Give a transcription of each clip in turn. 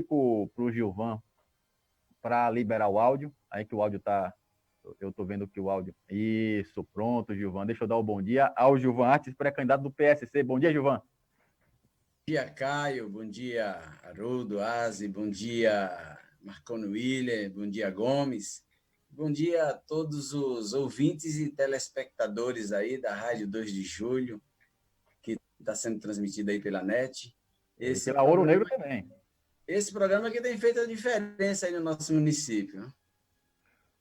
pedir para o Gilvan para liberar o áudio, aí que o áudio está... Eu estou vendo que o áudio... Isso, pronto, Gilvan. Deixa eu dar o bom dia ao Gilvan Artes, pré-candidato do PSC. Bom dia, Gilvan. Bom dia, Caio. Bom dia, Haroldo, Aze. Bom dia, Marconi Willer. Bom dia, Gomes. Bom dia a todos os ouvintes e telespectadores aí da Rádio 2 de Julho, que está sendo transmitida aí pela NET. E pela Ouro Negro também. Esse programa que tem feito a diferença aí no nosso município.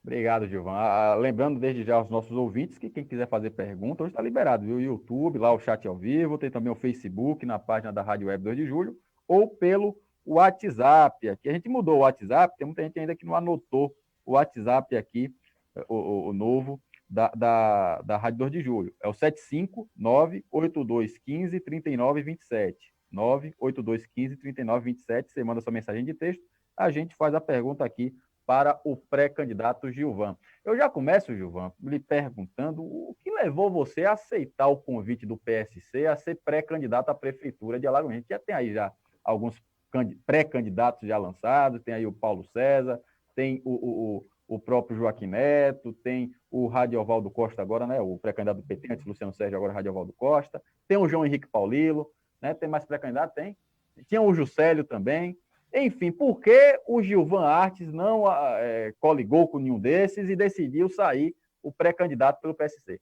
Obrigado, Gilvan. Lembrando desde já aos nossos ouvintes que quem quiser fazer pergunta, hoje está liberado, viu? O YouTube, lá o chat ao vivo, tem também o Facebook, na página da Rádio Web 2 de Julho, ou pelo WhatsApp. Aqui a gente mudou o WhatsApp, tem muita gente ainda que não anotou o WhatsApp aqui, o novo, da Rádio 2 de Julho. É o 759-8215-3927. 98215-3927. Você manda sua mensagem de texto, a gente faz a pergunta aqui para o pré-candidato Gilvan. Eu já começo, Gilvan, lhe perguntando o que levou você a aceitar o convite do PSC a ser pré-candidato à prefeitura de Alagoinhas. A gente já tem aí já alguns pré-candidatos já lançados, tem aí o Paulo César, tem o próprio Joaquim Neto, tem o Radiovaldo Costa agora, né, o pré-candidato do PT, antes Luciano Sérgio, agora Radiovaldo Costa, tem o João Henrique Paulilo, né, tem mais pré-candidato? Tem. Tinha o Juscelio também. Enfim, por que o Gilvan Artes não coligou com nenhum desses e decidiu sair o pré-candidato pelo PSC?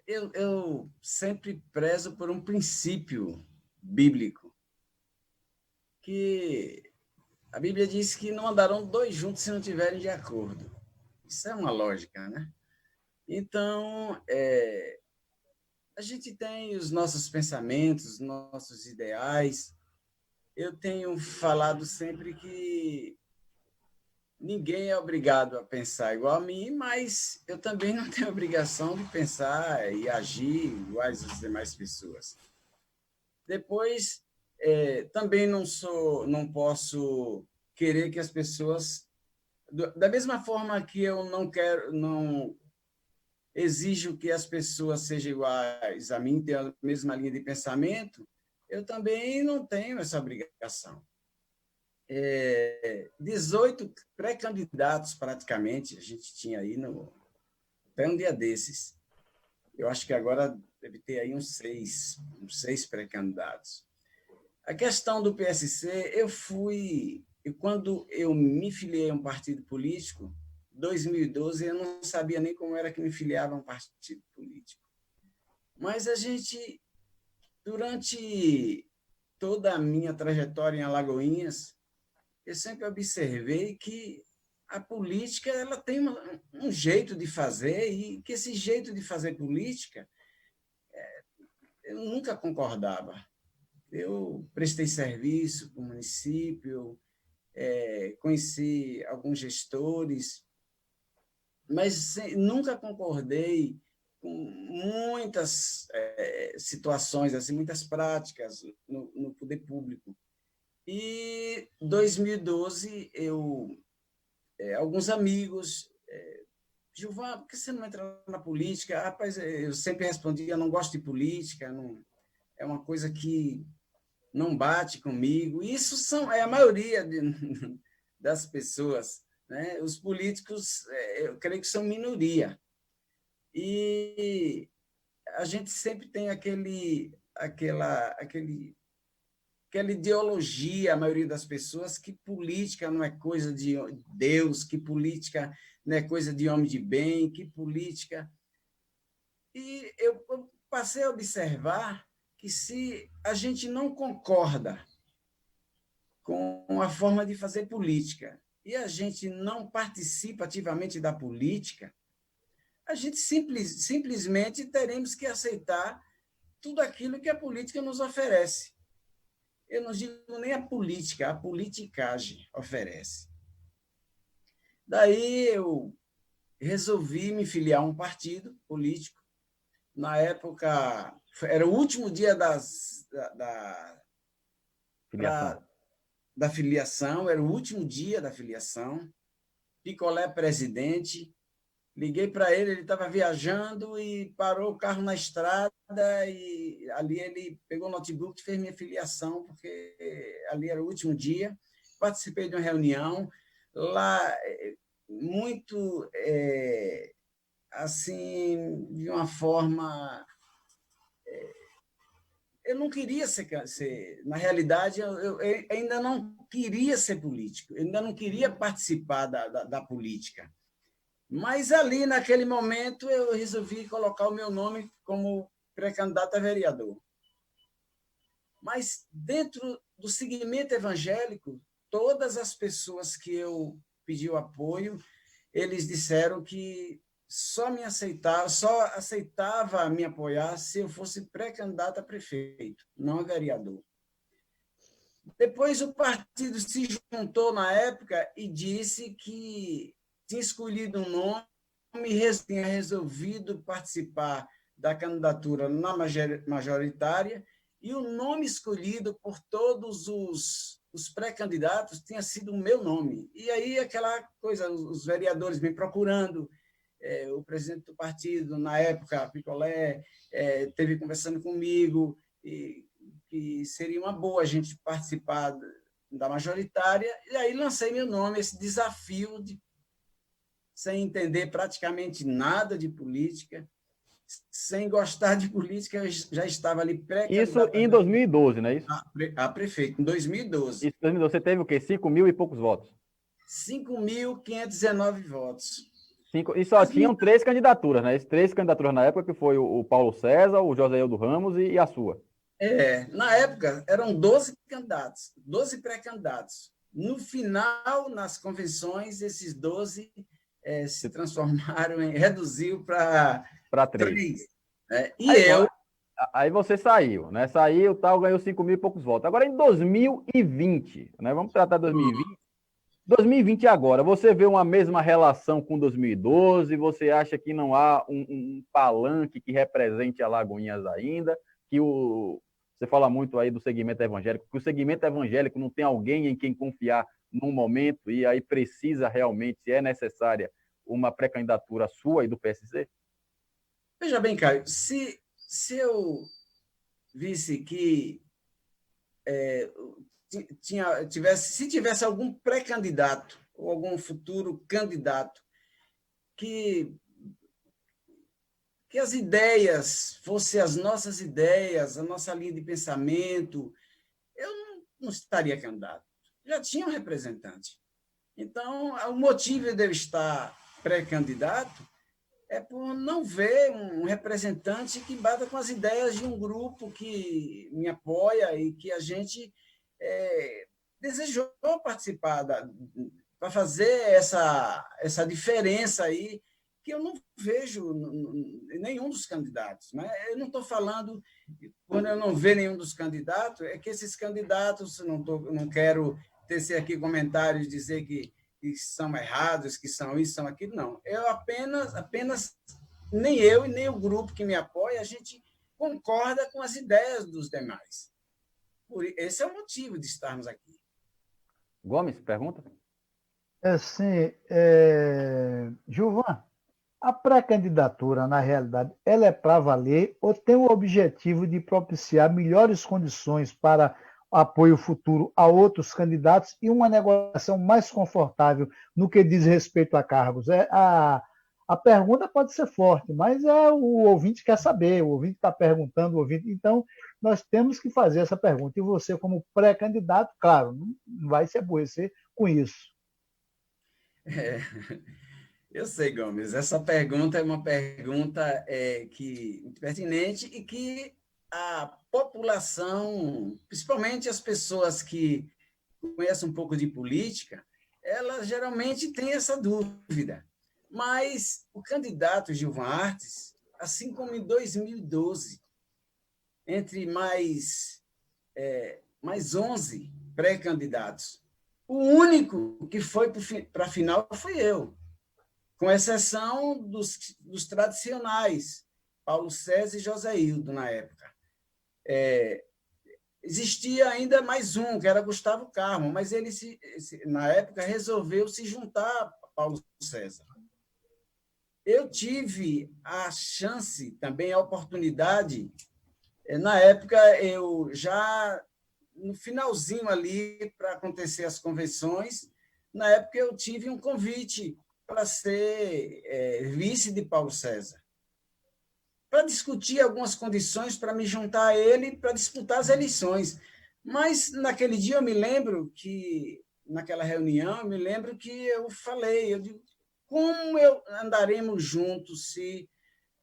Eu sempre prezo por um princípio bíblico, que a Bíblia diz que não andarão dois juntos se não estiverem de acordo. Isso é uma lógica, né? Então, a gente tem os nossos pensamentos, nossos ideais. Eu tenho falado sempre que ninguém é obrigado a pensar igual a mim, mas eu também não tenho obrigação de pensar e agir iguais às demais pessoas. Depois, também não posso querer que as pessoas, da mesma forma que eu não exijo que as pessoas sejam iguais a mim, tenham a mesma linha de pensamento, eu também não tenho essa obrigação. 18 pré-candidatos, praticamente, a gente tinha aí até um dia desses. Eu acho que agora deve ter aí uns seis pré-candidatos. A questão do PSC, quando eu me filiei a um partido político, em 2012, eu não sabia nem como era que me filiava a um partido político. Mas a gente, durante toda a minha trajetória em Alagoinhas, eu sempre observei que a política ela tem um jeito de fazer e que esse jeito de fazer política eu nunca concordava. Eu prestei serviço para o município, conheci alguns gestores, mas nunca concordei com muitas situações, assim, muitas práticas no poder público. E em 2012, alguns amigos, Gilvan, por que você não entra na política? Rapaz, eu sempre respondia, eu não gosto de política, não, é uma coisa que não bate comigo. Isso é a maioria das pessoas, né? Os políticos, eu creio que são minoria. E a gente sempre tem aquela ideologia, a maioria das pessoas, que política não é coisa de Deus, que política não é coisa de homem de bem, que política... E eu passei a observar que se a gente não concorda com a forma de fazer política e a gente não participa ativamente da política, a gente simplesmente teremos que aceitar tudo aquilo que a política nos oferece. Eu não digo nem a política, a politicagem oferece. Daí eu resolvi me filiar a um partido político. Na época, era o último dia da filiação, era o último dia da filiação. Picolé presidente, Liguei para ele estava viajando e parou o carro na estrada e ali ele pegou o notebook e fez minha filiação, porque ali era o último dia. Participei de uma reunião lá, muito assim, de uma forma. Eu não queria na realidade, eu ainda não queria ser político, eu ainda não queria participar da política. Mas ali, naquele momento, eu resolvi colocar o meu nome como pré-candidato a vereador. Mas dentro do segmento evangélico, todas as pessoas que eu pedi o apoio, eles disseram que só aceitava me apoiar se eu fosse pré-candidato a prefeito, não a vereador. Depois o partido se juntou na época e disse que tinha escolhido um nome, tinha resolvido participar da candidatura na majoritária, e o nome escolhido por todos os pré-candidatos tinha sido o meu nome. E aí aquela coisa, os vereadores me procurando, o presidente do partido, na época, Picolé, esteve conversando comigo, e que seria uma boa a gente participar da majoritária, e aí lancei meu nome, esse desafio sem entender praticamente nada de política, sem gostar de política, eu já estava ali Isso pré-candidato em 2012, não é isso? a prefeito, em 2012. Isso em 2012. Você teve o quê? 5 mil e poucos votos. 5.519 votos. E só tinham 3 candidaturas, né? Três candidaturas na época, que foi o Paulo César, o Joséildo Ramos e a sua. Na época, eram 12 candidatos, 12 pré-candidatos. No final, nas convenções, esses 12 se transformaram reduziu para 3. 3. E eu. Aí você saiu, né? Saiu, tal, ganhou 5 mil e poucos votos. Agora, em 2020, né? Vamos tratar 2020. 2020 agora, você vê uma mesma relação com 2012? Você acha que não há um palanque que represente Alagoinhas ainda? Você fala muito aí do segmento evangélico, que o segmento evangélico não tem alguém em quem confiar num momento e aí precisa realmente, se é necessária, uma pré-candidatura sua e do PSC? Veja bem, Caio, se eu visse que se tivesse algum pré-candidato ou algum futuro candidato que as ideias fossem as nossas ideias, a nossa linha de pensamento, eu não estaria candidato. Já tinha um representante. Então, o motivo de eu estar pré-candidato é por não ver um representante que bata com as ideias de um grupo que me apoia e que a gente desejou participar para fazer essa diferença aí, que eu não vejo em nenhum dos candidatos. Né? Eu não estou falando, quando eu não vejo nenhum dos candidatos, é que esses candidatos, não quero tecer aqui comentários, dizer que são errados, que são isso, são aquilo, não. Eu apenas nem eu e nem o grupo que me apoia, a gente concorda com as ideias dos demais. Esse é o motivo de estarmos aqui. Gomes, pergunta? Sim, Gilvan, a pré-candidatura, na realidade, ela é para valer ou tem o objetivo de propiciar melhores condições para apoio futuro a outros candidatos e uma negociação mais confortável no que diz respeito a cargos? A pergunta pode ser forte, mas o ouvinte quer saber, o ouvinte está perguntando, então nós temos que fazer essa pergunta. E você, como pré-candidato, claro, não vai se aborrecer com isso. Eu sei, Gomes, essa pergunta é uma pergunta muito pertinente e que a população, principalmente as pessoas que conhecem um pouco de política, elas geralmente têm essa dúvida. Mas o candidato Gilvan Artes, assim como em 2012, entre mais 11 pré-candidatos, o único que foi para a final foi eu, com exceção dos tradicionais, Paulo César e Joséildo, na época. Existia ainda mais um, que era Gustavo Carmo, mas ele, na época, resolveu se juntar a Paulo César. eu tive a chance, também a oportunidade, na época, eu já, no finalzinho ali, para acontecer as convenções, na época eu tive um convite para ser vice de Paulo César, para discutir algumas condições, para me juntar a ele para disputar as eleições. Mas, naquele dia, eu me lembro que, naquela reunião, eu me lembro que eu falei, eu digo, como andaremos juntos se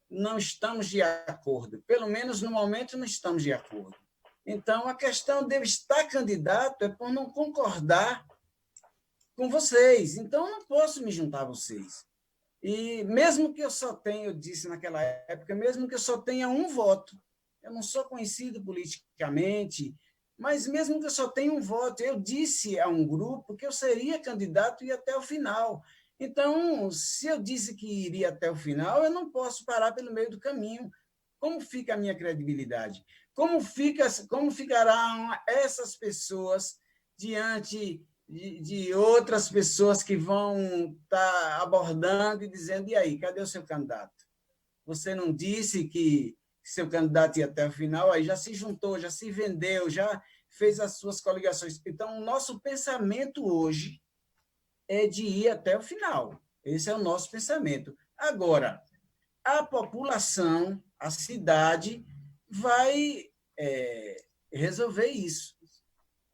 não estamos de acordo? Pelo menos, no momento, não estamos de acordo. Então, a questão de eu estar candidato é por não concordar com vocês. Então, eu não posso me juntar a vocês. E mesmo que eu só tenha, eu disse naquela época, mesmo que eu só tenha um voto, eu não sou conhecido politicamente, mas mesmo que eu só tenha um voto, eu disse a um grupo que eu seria candidato e ir até o final. Então, se eu disse que iria até o final, eu não posso parar pelo meio do caminho. Como fica a minha credibilidade? Como ficarão essas pessoas diante de outras pessoas que vão estar abordando e dizendo, e aí, cadê o seu candidato? Você não disse que seu candidato ia até o final, aí já se juntou, já se vendeu, já fez as suas coligações. Então, o nosso pensamento hoje é de ir até o final. Esse é o nosso pensamento. Agora, a população, a cidade, vai resolver isso.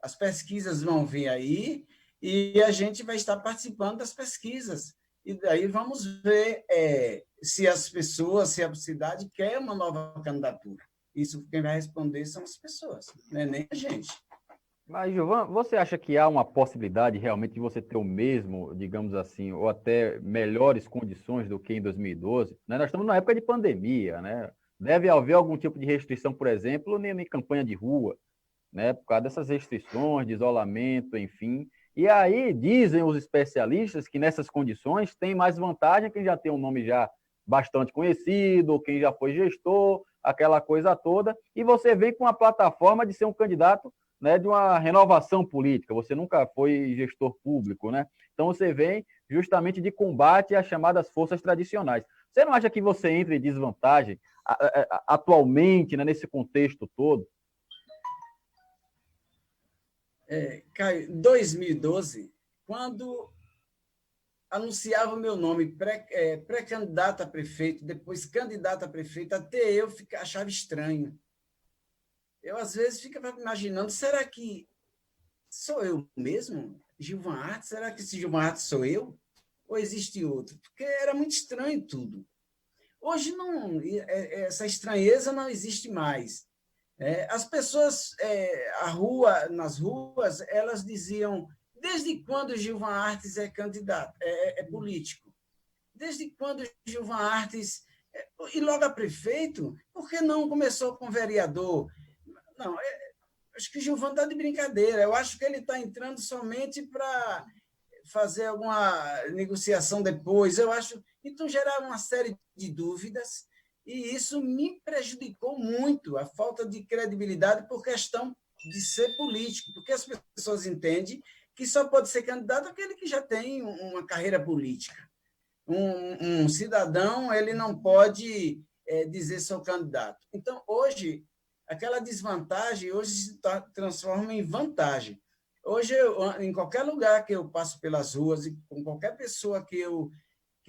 As pesquisas vão vir aí e a gente vai estar participando das pesquisas. E daí vamos ver se as pessoas, se a cidade quer uma nova candidatura. Isso quem vai responder são as pessoas, não é nem a gente. Mas, Gilvan, você acha que há uma possibilidade realmente de você ter o mesmo, digamos assim, ou até melhores condições do que em 2012? Né? Nós estamos numa época de pandemia, né? Deve haver algum tipo de restrição, por exemplo, em campanha de rua, né? Por causa dessas restrições de isolamento, enfim. E aí dizem os especialistas que nessas condições tem mais vantagem quem já tem um nome já bastante conhecido, quem já foi gestor, aquela coisa toda, e você vem com a plataforma de ser um candidato, né, de uma renovação política, você nunca foi gestor público, né? Então você vem justamente de combate às chamadas forças tradicionais. Você não acha que você entra em desvantagem atualmente, né, nesse contexto todo? Caio, em 2012, quando anunciava o meu nome pré-candidato a prefeito, depois candidato a prefeito, até eu achava estranho. Eu, às vezes, ficava imaginando, será que sou eu mesmo, Gilvan Artes? Será que esse Gilvan Artes sou eu? Ou existe outro? Porque era muito estranho tudo. Hoje, não, essa estranheza não existe mais. As pessoas nas ruas, elas diziam, desde quando Gilvan Artes é candidato, é político? Desde quando Gilvan Artes... E logo a prefeito, por que não começou com vereador? Não, acho que o Gilvan está de brincadeira. Eu acho que ele está entrando somente para fazer alguma negociação depois. Eu acho. Então, gerava uma série de dúvidas e isso me prejudicou muito, a falta de credibilidade por questão de ser político, porque as pessoas entendem que só pode ser candidato aquele que já tem uma carreira política. Um cidadão ele não pode dizer sou candidato. Então, hoje, aquela desvantagem hoje se transforma em vantagem. Hoje, em qualquer lugar que eu passo pelas ruas e com qualquer pessoa que eu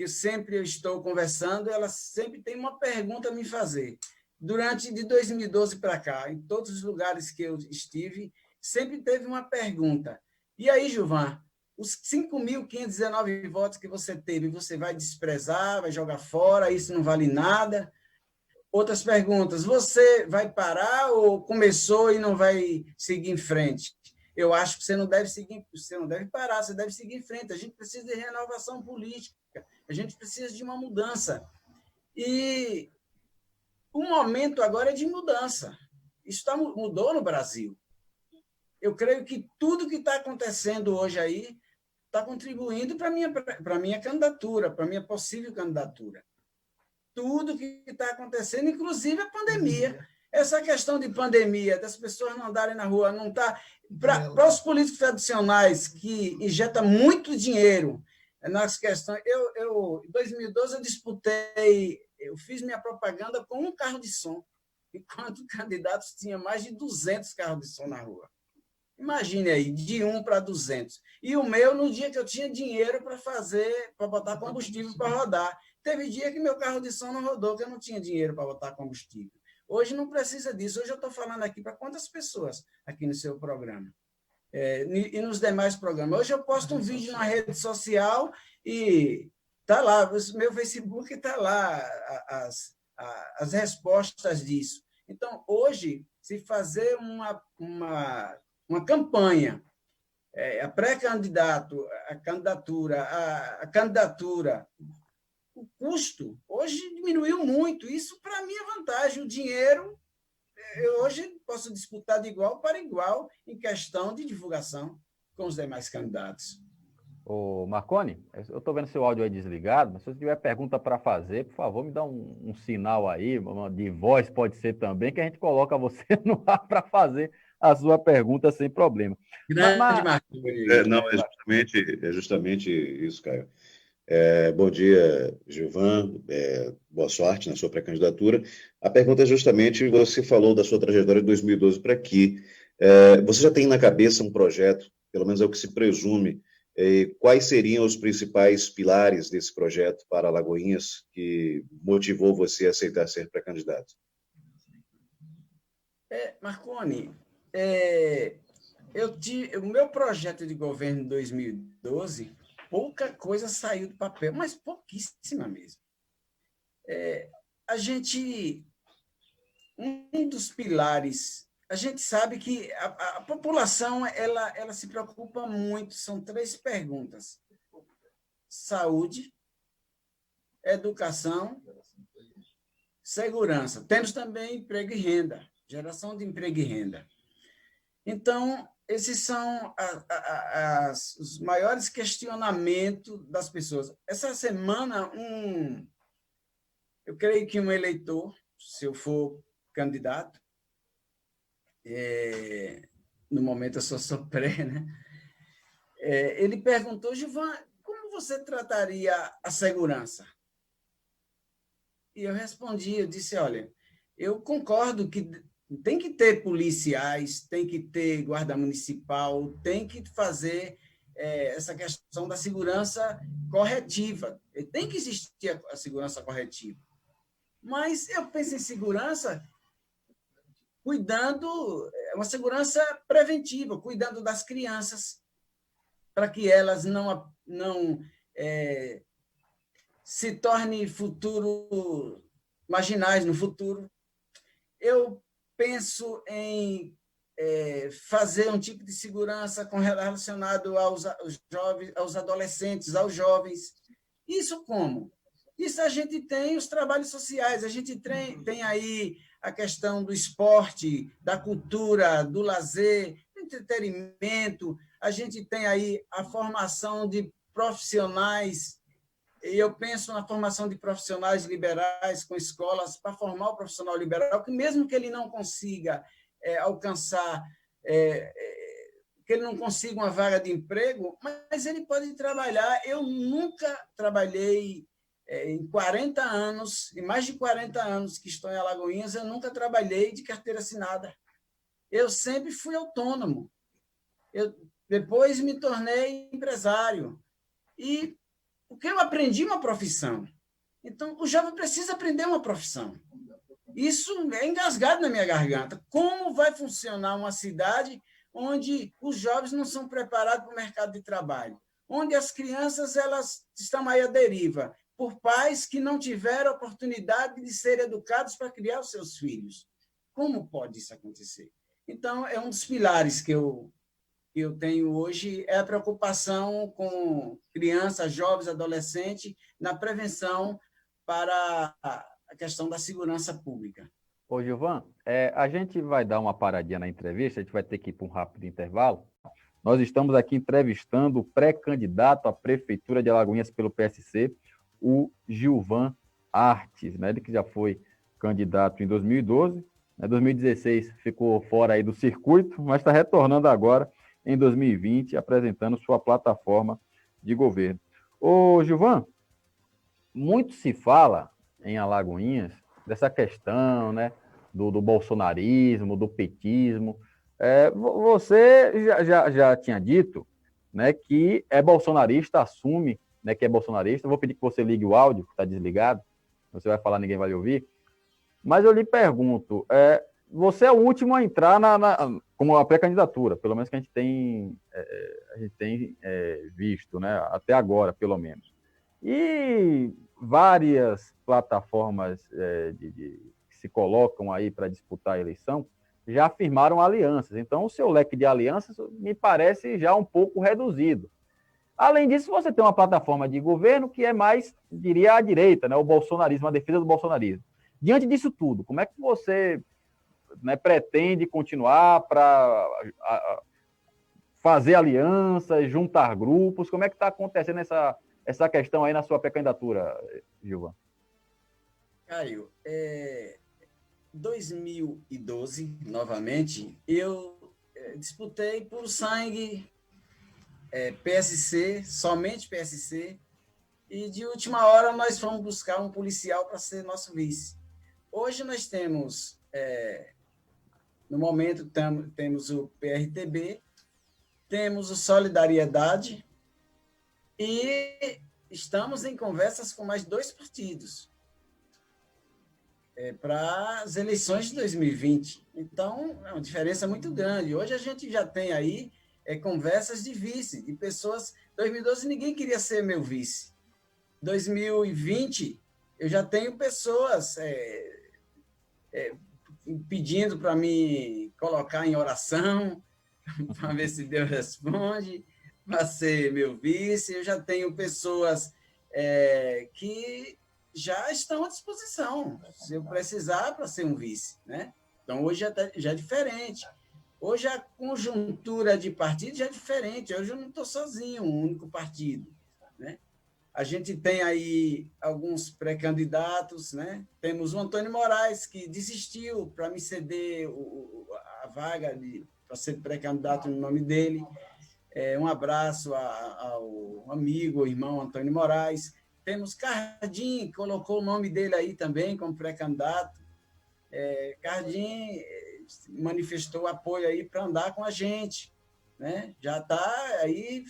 sempre estou conversando, ela sempre tem uma pergunta a me fazer. Durante de 2012 para cá, em todos os lugares que eu estive, sempre teve uma pergunta. E aí, Gilvan, os 5.519 votos que você teve, você vai desprezar, vai jogar fora, isso não vale nada? Outras perguntas, você vai parar ou começou e não vai seguir em frente? Eu acho que você não deve parar, você deve seguir em frente. A gente precisa de renovação política, a gente precisa de uma mudança. E o momento agora é de mudança. Isso mudou no Brasil. Eu creio que tudo que está acontecendo hoje aí está contribuindo para a minha candidatura, para a minha possível candidatura. Tudo que está acontecendo, inclusive a pandemia. Essa questão de pandemia, das pessoas não andarem na rua, não está... Para os políticos tradicionais que injetam muito dinheiro nas questões. Em 2012, eu fiz minha propaganda com um carro de som, enquanto candidatos tinha mais de 200 carros de som na rua. Imagine aí, de 1 para 200. E o meu, no dia que eu tinha dinheiro para botar combustível para rodar. Teve dia que meu carro de som não rodou, que eu não tinha dinheiro para botar combustível. Hoje não precisa disso. Hoje eu estou falando aqui para quantas pessoas aqui no seu programa? E nos demais programas. Hoje eu posto um vídeo na rede social e está lá, meu Facebook está lá, as respostas disso. Então, hoje, se fazer uma campanha, a pré-candidato, a candidatura, o custo hoje diminuiu muito. Isso, para mim, é vantagem. O dinheiro, eu hoje posso disputar de igual para igual em questão de divulgação com os demais candidatos. Ô, Marconi, eu estou vendo seu áudio aí desligado, mas se você tiver pergunta para fazer, por favor, me dá um sinal aí, de voz pode ser também, que a gente coloca você no ar para fazer a sua pergunta sem problema. Grande Marconi. Não, é justamente isso, Caio. Bom dia, Gilvan. Boa sorte na sua pré-candidatura. A pergunta é justamente, você falou da sua trajetória de 2012 para aqui. Você já tem na cabeça um projeto, pelo menos é o que se presume, quais seriam os principais pilares desse projeto para Alagoinhas que motivou você a aceitar ser pré-candidato? Marconi, o meu projeto de governo em 2012, pouca coisa saiu do papel, mas pouquíssima mesmo. Um dos pilares, a gente sabe que a população ela se preocupa muito, são 3 perguntas: saúde, educação, segurança. Temos também emprego e renda, geração de emprego e renda. Então, esses são os maiores questionamentos das pessoas. Essa semana, eu creio que um eleitor, se eu for candidato, no momento eu sou pré, né? Ele perguntou: Gilvan, como você trataria a segurança? E eu respondi, eu disse: olha, eu concordo que tem que ter policiais, tem que ter guarda municipal, tem que fazer essa questão da segurança corretiva. Tem que existir a segurança corretiva. Mas eu penso em segurança uma segurança preventiva, cuidando das crianças, para que elas não se tornem marginais no futuro. Eu penso em fazer um tipo de segurança relacionado aos adolescentes, aos jovens. Isso como? Isso a gente tem os trabalhos sociais, a gente tem aí a questão do esporte, da cultura, do lazer, do entretenimento, a gente tem aí a formação de profissionais, e eu penso na formação de profissionais liberais com escolas para formar o profissional liberal, que mesmo que ele não consiga alcançar, que ele não consiga uma vaga de emprego, mas ele pode trabalhar. Eu nunca trabalhei em 40 anos, em mais de 40 anos que estou em Alagoinhas, eu nunca trabalhei de carteira assinada. Eu sempre fui autônomo. Depois me tornei empresário. Porque eu aprendi uma profissão. Então, o jovem precisa aprender uma profissão. Isso é engasgado na minha garganta. Como vai funcionar uma cidade onde os jovens não são preparados para o mercado de trabalho? Onde as crianças elas estão aí à deriva, por pais que não tiveram oportunidade de ser educados para criar os seus filhos. Como pode isso acontecer? Então, é um dos pilares que eu tenho hoje, é a preocupação com crianças, jovens, adolescentes, na prevenção para a questão da segurança pública. Ô, Gilvan, a gente vai dar uma paradinha na entrevista, a gente vai ter que ir para um rápido intervalo. Nós estamos aqui entrevistando o pré-candidato à Prefeitura de Alagoinhas pelo PSC, o Gilvan Artes, né? Ele que já foi candidato em 2012, em 2016 ficou fora aí do circuito, mas está retornando agora em 2020, apresentando sua plataforma de governo. Ô, Gilvan, muito se fala em Alagoinhas dessa questão, né, do bolsonarismo, do petismo. Você já tinha dito, né, que é bolsonarista, assume, né, que é bolsonarista. Eu vou pedir que você ligue o áudio, que está desligado. Você vai falar, ninguém vai lhe ouvir. Mas eu lhe pergunto, você é o último a entrar como a pré-candidatura, pelo menos que a gente tem visto, né, até agora, pelo menos. E várias plataformas que se colocam aí para disputar a eleição já firmaram alianças. Então, o seu leque de alianças me parece já um pouco reduzido. Além disso, você tem uma plataforma de governo que é mais, diria, à direita, né, o bolsonarismo, a defesa do bolsonarismo. Diante disso tudo, como é que você, né, pretende continuar para fazer alianças, juntar grupos? Como é que está acontecendo essa questão aí na sua pré-candidatura, Gilvan? Caio, 2012, novamente, eu disputei por sangue PSC, somente PSC, e de última hora nós fomos buscar um policial para ser nosso vice. Hoje nós temos, no momento, temos o PRTB, temos o Solidariedade e estamos em conversas com mais 2 partidos para as eleições de 2020. Então, é uma diferença muito grande. Hoje a gente já tem aí conversas de vice, de pessoas... 2012 ninguém queria ser meu vice. 2020 eu já tenho pessoas pedindo para me colocar em oração, para ver se Deus responde, para ser meu vice. Eu já tenho pessoas que já estão à disposição, se eu precisar, para ser um vice, né? Então, hoje já é diferente. Hoje a conjuntura de partido já é diferente. Hoje eu não estou sozinho, um único partido, né? A gente tem aí alguns pré-candidatos, né? Temos o Antônio Moraes, que desistiu para me ceder a vaga para ser pré-candidato no nome dele. Um abraço ao amigo, o irmão Antônio Moraes. Temos Cardim, que colocou o nome dele aí também como pré-candidato. Cardim manifestou apoio aí para andar com a gente, né? Já está aí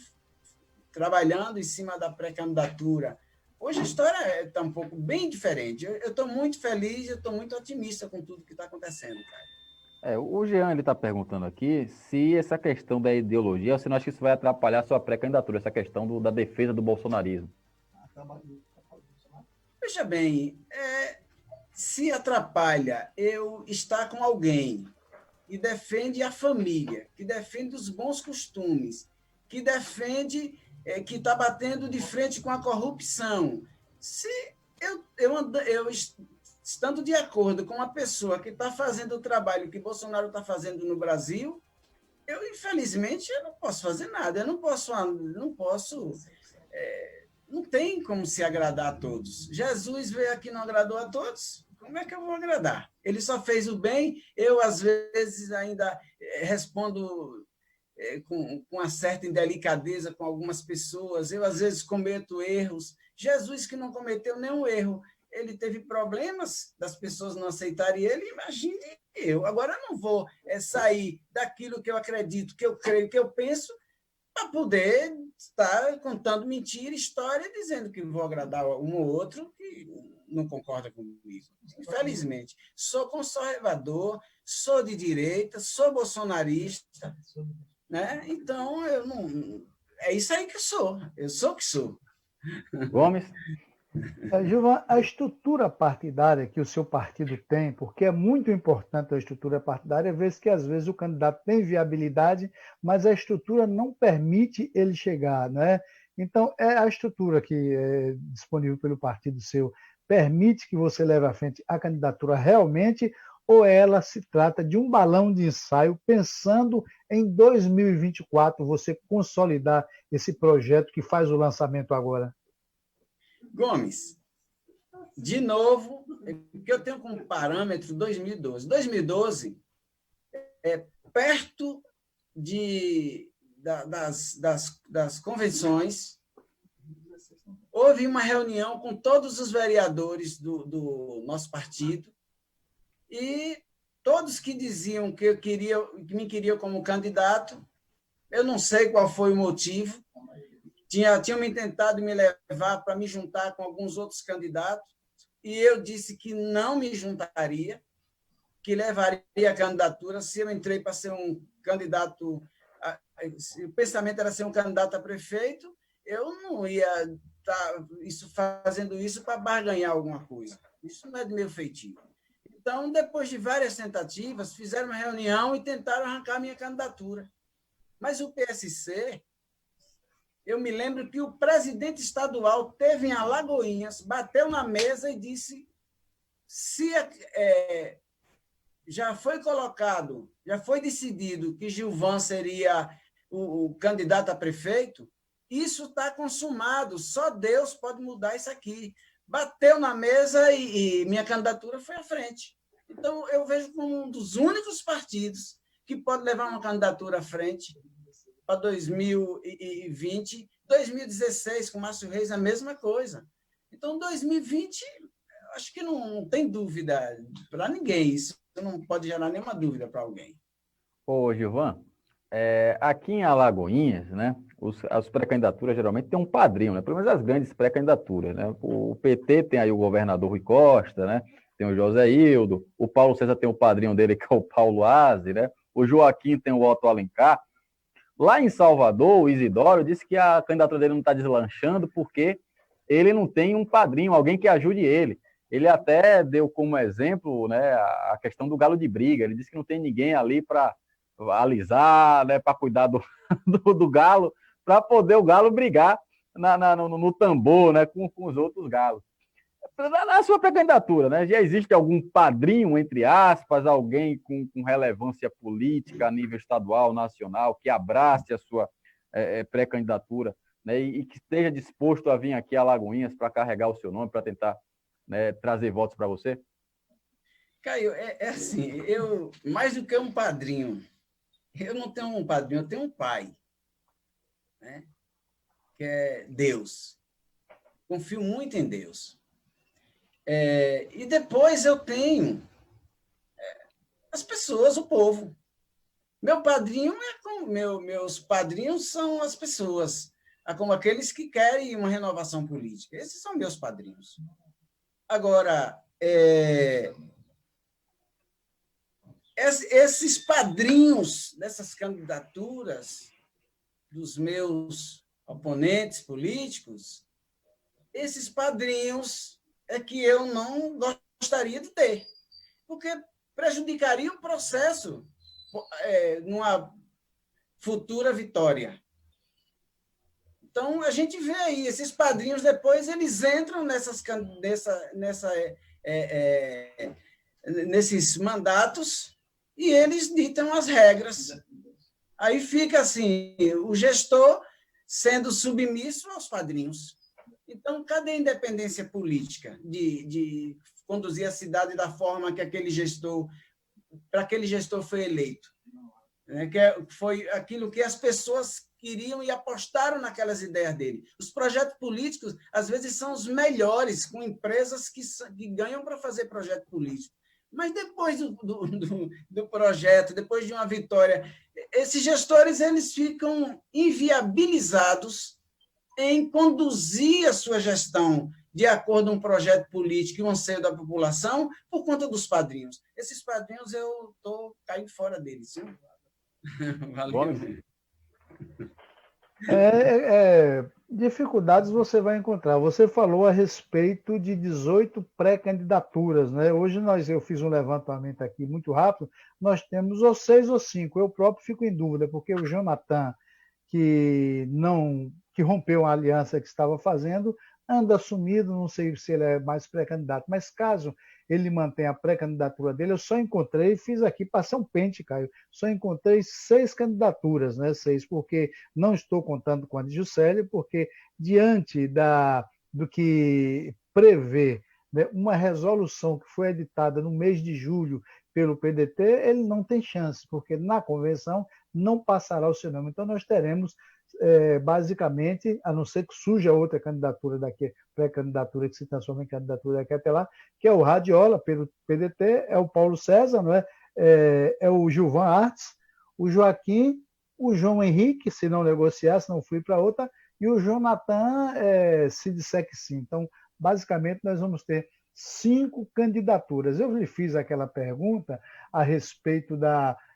trabalhando em cima da pré-candidatura. Hoje a história está um pouco bem diferente. Eu estou muito feliz, eu estou muito otimista com tudo que está acontecendo, cara. O Jean está perguntando aqui se essa questão da ideologia, você não acha que isso vai atrapalhar a sua pré-candidatura, essa questão da defesa do bolsonarismo? Veja bem, se atrapalha eu estar com alguém que defende a família, que defende os bons costumes, que defende, que está batendo de frente com a corrupção. Se eu estando de acordo com uma pessoa que está fazendo o trabalho que Bolsonaro está fazendo no Brasil, infelizmente, eu não posso fazer nada. Eu não posso não tem como se agradar a todos. Jesus veio aqui e não agradou a todos. Como é que eu vou agradar? Ele só fez o bem. Eu, às vezes, ainda respondo com uma certa indelicadeza com algumas pessoas. Eu, às vezes, cometo erros. Jesus, que não cometeu nenhum erro, ele teve problemas das pessoas não aceitarem ele. Imagine eu. Agora, eu não vou sair daquilo que eu acredito, que eu creio, que eu penso, para poder estar contando mentira, história, dizendo que vou agradar um ou outro que não concorda comigo. Infelizmente, sou conservador, sou de direita, sou bolsonarista, né? Então, eu não... É isso aí que eu sou o que sou. Gomes? Gilvan, a estrutura partidária que o seu partido tem, porque é muito importante a estrutura partidária, vê-se que às vezes o candidato tem viabilidade, mas a estrutura não permite ele chegar, né? Então, a estrutura que é disponível pelo partido seu permite que você leve à frente a candidatura realmente, ou ela se trata de um balão de ensaio pensando em 2024 você consolidar esse projeto que faz o lançamento agora? Gomes, de novo, que eu tenho como parâmetro 2012. 2012 é perto das convenções, houve uma reunião com todos os vereadores do nosso partido e todos que diziam que me queriam como candidato, eu não sei qual foi o motivo, tinham me tentado me levar para me juntar com alguns outros candidatos, e eu disse que não me juntaria, que levaria a candidatura se eu entrei para ser um candidato, se o pensamento era ser um candidato a prefeito, eu não ia estar fazendo isso para barganhar alguma coisa. Isso não é do meu feitio. Então, depois de várias tentativas, fizeram uma reunião e tentaram arrancar minha candidatura. Mas o PSC, eu me lembro que o presidente estadual teve em Alagoinhas, bateu na mesa e disse: se já foi colocado, já foi decidido que Gilvan seria o candidato a prefeito, isso está consumado, só Deus pode mudar isso aqui. Bateu na mesa e minha candidatura foi à frente. Então, eu vejo como um dos únicos partidos que pode levar uma candidatura à frente para 2020. 2016, com Márcio Reis, a mesma coisa. Então, 2020, acho que não tem dúvida para ninguém. Isso não pode gerar nenhuma dúvida para alguém. Ô, Gilvan, aqui em Alagoinhas, né, as pré-candidaturas geralmente têm um padrinho, né, pelo menos as grandes pré-candidaturas, né, o PT tem aí o governador Rui Costa, né, tem o José Ildo, o Paulo César tem o padrinho dele, que é o Paulo Aze, né, o Joaquim tem o Otto Alencar. Lá em Salvador, o Isidoro disse que a candidatura dele não está deslanchando porque ele não tem um padrinho, alguém que ajude ele. Ele até deu como exemplo, né, a questão do galo de briga. Ele disse que não tem ninguém ali para alisar, né, para cuidar do galo, para poder o galo brigar no tambor, né, com os outros galos. Na sua pré-candidatura, né, já existe algum padrinho, entre aspas, alguém com relevância política a nível estadual, nacional, que abrace a sua pré-candidatura, né, e que esteja disposto a vir aqui a Alagoinhas para carregar o seu nome, para tentar, né, trazer votos para você? Caio, assim, eu, mais do que um padrinho, eu não tenho um padrinho, eu tenho um pai, né, que é Deus. Confio muito em Deus. E depois eu tenho as pessoas, o povo. Meu padrinho meus padrinhos são as pessoas, como aqueles que querem uma renovação política. Esses são meus padrinhos. Agora, esses padrinhos dessas candidaturas dos meus oponentes políticos, esses padrinhos é que eu não gostaria de ter, porque prejudicaria o processo numa futura vitória. Então, a gente vê aí, esses padrinhos depois, eles entram nesses mandatos e eles ditam as regras. Aí fica assim, o gestor sendo submisso aos padrinhos. Então, cadê a independência política de conduzir a cidade da forma que para aquele gestor foi eleito? Que foi aquilo que as pessoas queriam e apostaram naquelas ideias dele. Os projetos políticos, às vezes, são os melhores, com empresas que ganham para fazer projeto político. Mas depois do projeto, depois de uma vitória, esses gestores eles ficam inviabilizados em conduzir a sua gestão de acordo com um projeto político e um anseio da população por conta dos padrinhos. Esses padrinhos eu estou caindo fora deles. Viu? Valeu. Dificuldades você vai encontrar. Você falou a respeito de 18 pré-candidaturas, né? Hoje eu fiz um levantamento aqui muito rápido, nós temos ou 6 ou 5. Eu próprio fico em dúvida, porque o Jonathan, que rompeu a aliança que estava fazendo, anda sumido, não sei se ele é mais pré-candidato, mas caso ele mantenha a pré-candidatura dele, eu só encontrei, fiz aqui, passei um pente, Caio, só encontrei 6 candidaturas, né? 6, porque não estou contando com a de Juscelio, porque diante do que prevê, né, uma resolução que foi editada no mês de julho pelo PDT, ele não tem chance, porque na convenção não passará o seu nome. Então, nós teremos basicamente, a não ser que surja outra candidatura daqui, pré-candidatura que se transforma em candidatura daqui até lá, que é o Radiola, pelo PDT, é o Paulo César, não é? É o Gilvan Artes, o Joaquim, o João Henrique, se não negociar, se não fui para outra, e o Jonathan, se disser que sim. Então, basicamente, nós vamos ter 5 candidaturas. Eu lhe fiz aquela pergunta a respeito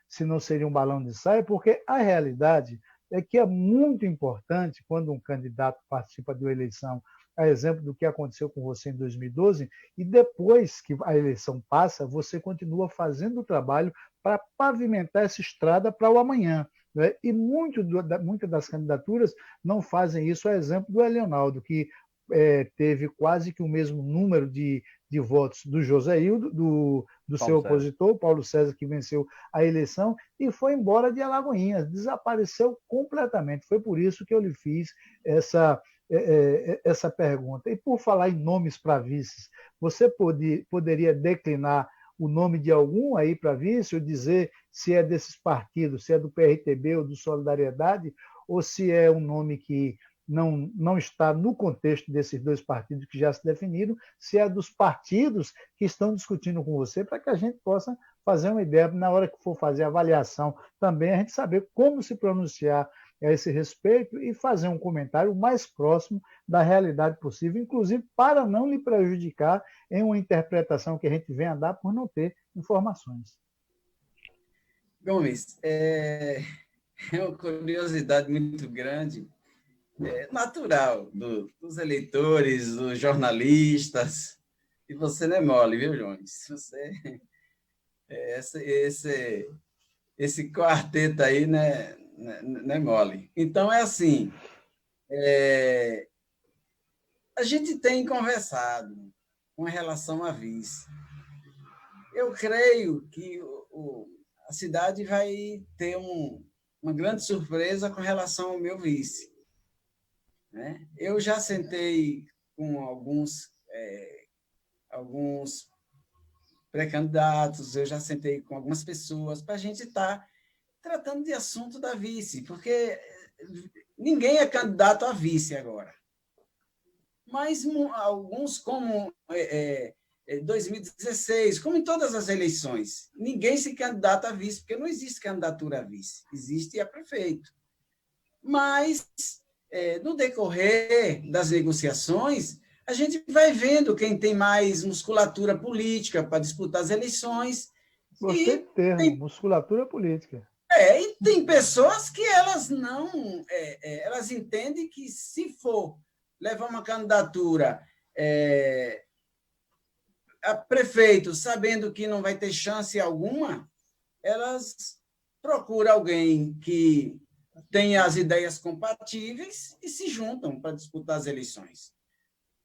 se não seria um balão de ensaio, porque a realidade é que é muito importante quando um candidato participa de uma eleição, a exemplo do que aconteceu com você em 2012, e depois que a eleição passa, você continua fazendo o trabalho para pavimentar essa estrada para o amanhã. Né? E muitas das candidaturas não fazem isso, a exemplo do Eleonaldo, que teve quase que o mesmo número de votos do Joséildo, do seu opositor, Paulo César, que venceu a eleição, e foi embora de Alagoinhas, desapareceu completamente. Foi por isso que eu lhe fiz essa pergunta. E por falar em nomes para vices, você poderia declinar o nome de algum aí para vice, ou dizer se é desses partidos, se é do PRTB ou do Solidariedade, ou se é um nome que não está no contexto desses 2 partidos que já se definiram, se é dos partidos que estão discutindo com você, para que a gente possa fazer uma ideia, na hora que for fazer a avaliação, também a gente saber como se pronunciar a esse respeito e fazer um comentário mais próximo da realidade possível, inclusive para não lhe prejudicar em uma interpretação que a gente vem a dar por não ter informações. Gomes, é uma curiosidade muito grande, natural dos eleitores, dos jornalistas, e você não é mole, viu, Jones? Você, esse quarteto aí não é mole. Então, é assim, a gente tem conversado com relação a vice. Eu creio que a cidade vai ter uma grande surpresa com relação ao meu vice. Né? Eu já sentei com alguns pré-candidatos, eu já sentei com algumas pessoas para a gente estar tratando de assunto da vice, porque ninguém é candidato a vice agora. Mas alguns, como 2016, como em todas as eleições, ninguém se candidata a vice, porque não existe candidatura a vice, existe a prefeito. Mas, no decorrer das negociações, a gente vai vendo quem tem mais musculatura política para disputar as eleições. Gostei do termo, musculatura política. E tem pessoas que elas não... elas entendem que, se for levar uma candidatura a prefeito, sabendo que não vai ter chance alguma, elas procuram alguém que tenha as ideias compatíveis e se juntam para disputar as eleições.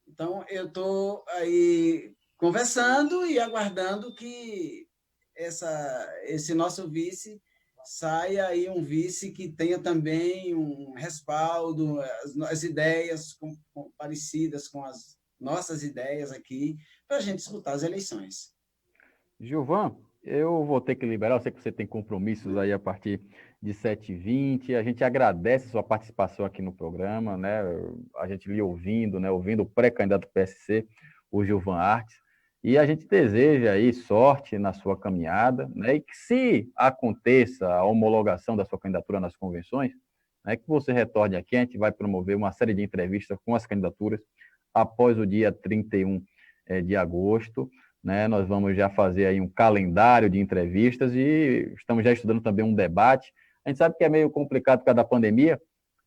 Então, eu estou aí conversando e aguardando que esse nosso vice saia aí um vice que tenha também um respaldo, as ideias parecidas com as nossas ideias aqui, para a gente disputar as eleições. Gilvan, eu vou ter que liberar, eu sei que você tem compromissos aí a partir de 7h20, a gente agradece a sua participação aqui no programa, né? A gente lhe ouvindo, né? Ouvindo o pré-candidato do PSC, o Gilvan Artes, e a gente deseja aí sorte na sua caminhada, né? E que, se aconteça a homologação da sua candidatura nas convenções, né, que você retorne aqui, a gente vai promover uma série de entrevistas com as candidaturas após o dia 31 de agosto, né? Nós vamos já fazer aí um calendário de entrevistas e estamos já estudando também um debate. A gente sabe que é meio complicado por causa da pandemia,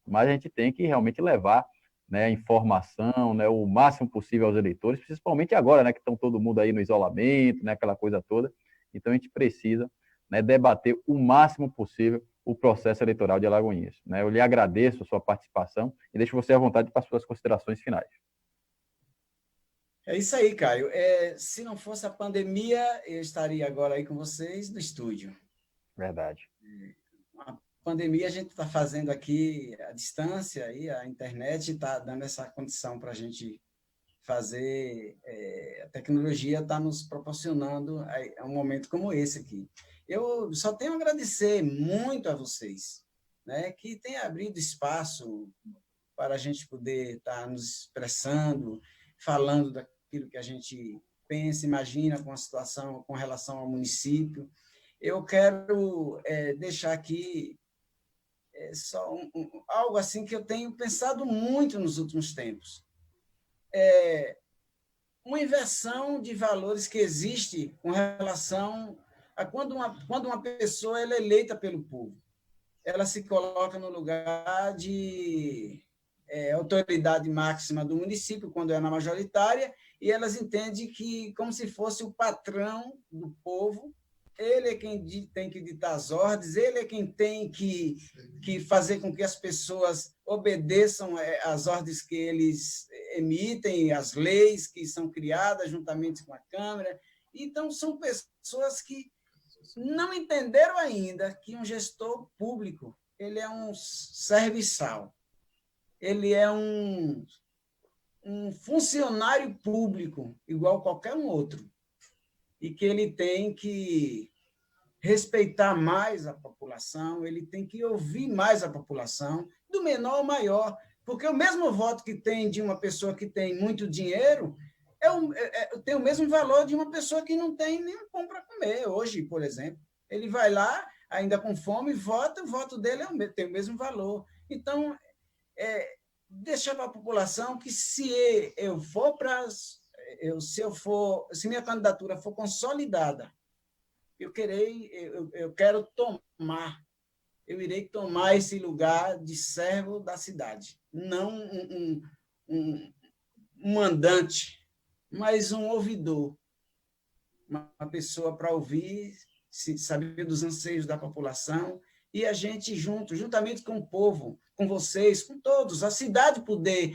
mas a gente tem que realmente levar, né, informação, né, o máximo possível aos eleitores, principalmente agora, né, que estão todo mundo aí no isolamento, né, aquela coisa toda. Então, a gente precisa, né, debater o máximo possível o processo eleitoral de Alagoinhas. Né? Eu lhe agradeço a sua participação e deixo você à vontade para as suas considerações finais. É isso aí, Caio. Se não fosse a pandemia, eu estaria agora aí com vocês no estúdio. Verdade. A pandemia a gente está fazendo aqui à distância, e a internet está dando essa condição para a gente fazer. A tecnologia está nos proporcionando um momento como esse aqui. Eu só tenho a agradecer muito a vocês, né, que tem abrido espaço para a gente poder estar nos expressando, falando daquilo que a gente pensa, imagina com a situação, com relação ao município. Eu quero deixar aqui só algo assim que eu tenho pensado muito nos últimos tempos. Uma inversão de valores que existe com relação a quando uma pessoa ela é eleita pelo povo. Ela se coloca no lugar de autoridade máxima do município, quando é na majoritária, e elas entendem que, como se fosse o patrão do povo, ele é quem tem que ditar as ordens, ele é quem tem que fazer com que as pessoas obedeçam às ordens que eles emitem, as leis que são criadas juntamente com a Câmara. Então, são pessoas que não entenderam ainda que um gestor público ele é um serviçal, ele é um funcionário público, igual qualquer um outro, e que ele tem que respeitar mais a população, ele tem que ouvir mais a população, do menor ao maior, porque o mesmo voto que tem de uma pessoa que tem muito dinheiro tem o mesmo valor de uma pessoa que não tem nem pão para comer. Hoje, por exemplo, ele vai lá, ainda com fome, vota, o voto dele tem o mesmo valor. Então, deixar para a população que se minha candidatura for consolidada, eu irei tomar esse lugar de servo da cidade, não um mandante, mas um ouvidor, uma pessoa para ouvir, saber dos anseios da população, e a gente juntamente com o povo, com vocês, com todos, a cidade poder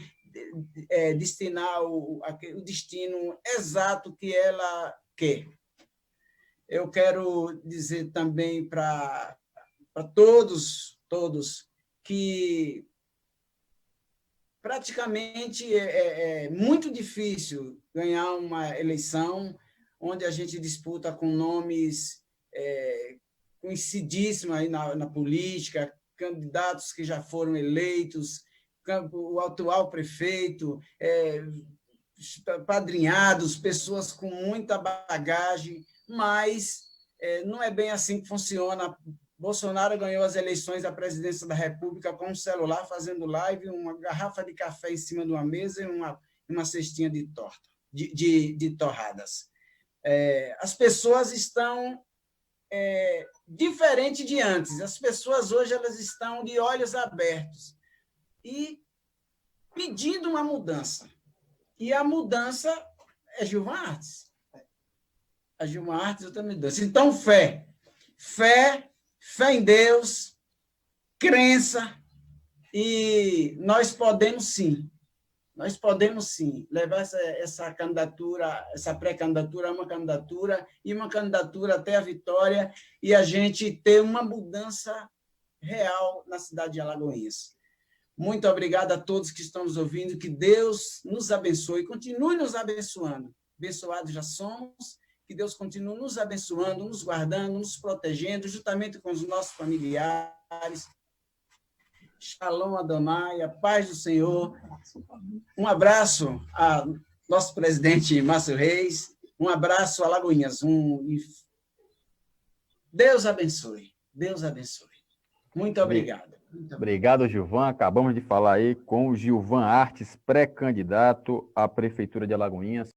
destinar o destino exato que ela quer. Eu quero dizer também para todos que praticamente é muito difícil ganhar uma eleição onde a gente disputa com nomes conhecidíssimos aí na política, candidatos que já foram eleitos, o atual prefeito, padrinhados, pessoas com muita bagagem, mas não é bem assim que funciona. Bolsonaro ganhou as eleições da presidência da República com um celular, fazendo live, uma garrafa de café em cima de uma mesa e uma cestinha de torradas. As pessoas estão diferente de antes. As pessoas hoje elas estão de olhos abertos e pedindo uma mudança. E a mudança é Gilvan Artes. A Gilvan Artes é a mudança. Então, fé em Deus, crença, e nós podemos sim levar essa candidatura, essa pré-candidatura a uma candidatura, e uma candidatura até a vitória, e a gente ter uma mudança real na cidade de Alagoinhas. Muito obrigado a todos que estão nos ouvindo, que Deus nos abençoe e continue nos abençoando. Abençoados já somos, que Deus continue nos abençoando, nos guardando, nos protegendo, juntamente com os nossos familiares. Shalom Adonai, a paz do Senhor. Um abraço a nosso presidente Márcio Reis, um abraço a Alagoinhas. Deus abençoe. Muito obrigado. Obrigado, Gilvan. Acabamos de falar aí com o Gilvan Artes, pré-candidato à Prefeitura de Alagoinhas.